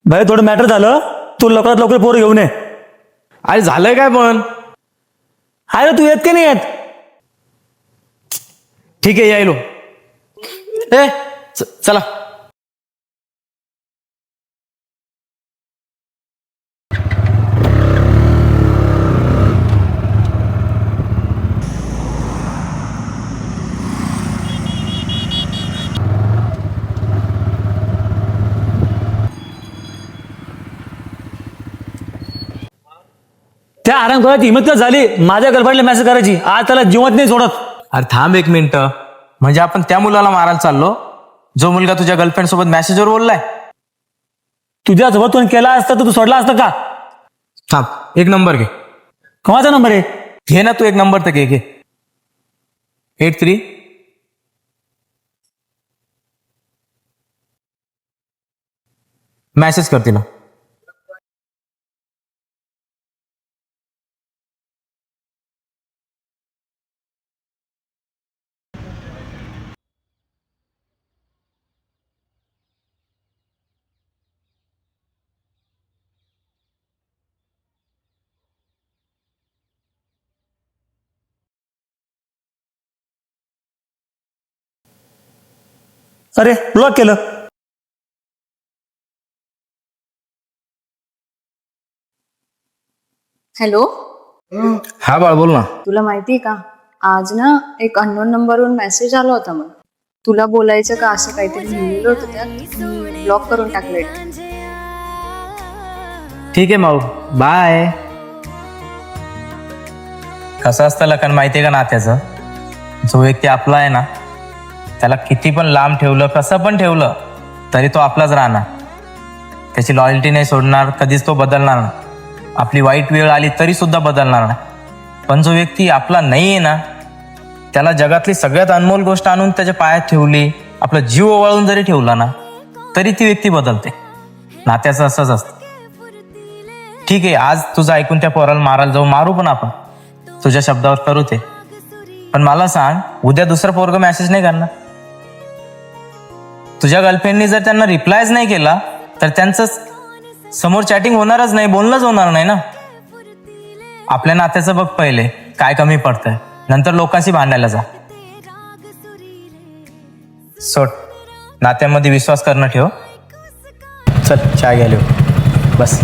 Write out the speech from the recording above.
भाई थोडं मॅटर झालं, तू लवकरात लवकर पोर घेऊन ये. अरे झालंय काय पण? अरे तू येत की नाही येत? ठीक आहे यायलो. चला. त्या आराम करायची हिंमत का झाली माझ्या गर्लफ्रेंडला मेसेज करायची? आज त्याला जिवंत नाही सोडत. अरे थांब एक मिनिट. म्हणजे आपण त्या मुलाला मारायला चाललो जो मुलगा तुझ्या गर्लफ्रेंड सोबत मेसेजवर बोललाय? तुझ्यासोबत तू केला असता तर तू सोडला असता का? थांब एक नंबर घे. कोणाचा नंबर आहे? घे ना तू एक नंबर तर घे. 83 मेसेज कर तिला. अरे ब्लॉक केलं. हॅलो, हा बाळ बोल ना. तुला माहितीये का आज ना एक अननोन नंबरवरून मेसेज आला होता. मग तुला बोलायचं का असं काहीतरी लिहिलेलं होतं त्यात. ब्लॉक करून टाकलंय. ठीक आहे माऊ, बाय. कसं असतं लखन माहितीये का नात्याचं? जो व्यक्ती आपला आहे ना त्याला किती पण लांब ठेवलं, कसं पण ठेवलं तरी तो आपलाच राहणार. त्याची लॉयल्टी नाही सोडणार, कधीच तो बदलणार नाही. आपली वाईट वेळ आली तरी सुद्धा बदलणार नाही. पण जो व्यक्ती आपला नाही आहे ना त्याला जगातली सगळ्यात अनमोल गोष्ट आणून त्याच्या पायात ठेवली, आपला जीव ओवाळून जरी ठेवला ना तरी ती व्यक्ती बदलते. नात्याचं असंच असतं. ठीक आहे, आज तुझं ऐकून त्या पोराला मारायला जाऊ, मारू पण आपण, तुझ्या शब्दावर करू ते. पण मला सांग, उद्या दुसरा पोरगा मेसेज नाही करणार? तुझ्या गर्लफ्रेंडनी जर त्यांना रिप्लायच नाही केला तर त्यांचं समोर चॅटिंग होणारच नाही, बोलणंच होणार नाही ना. आपल्या नात्याचं बघ पहिले काय कमी पडतंय, नंतर लोकांशी भांडायला जा. सोड, नात्यामध्ये विश्वास करणं ठेव. चल चहा घ्यायला बस.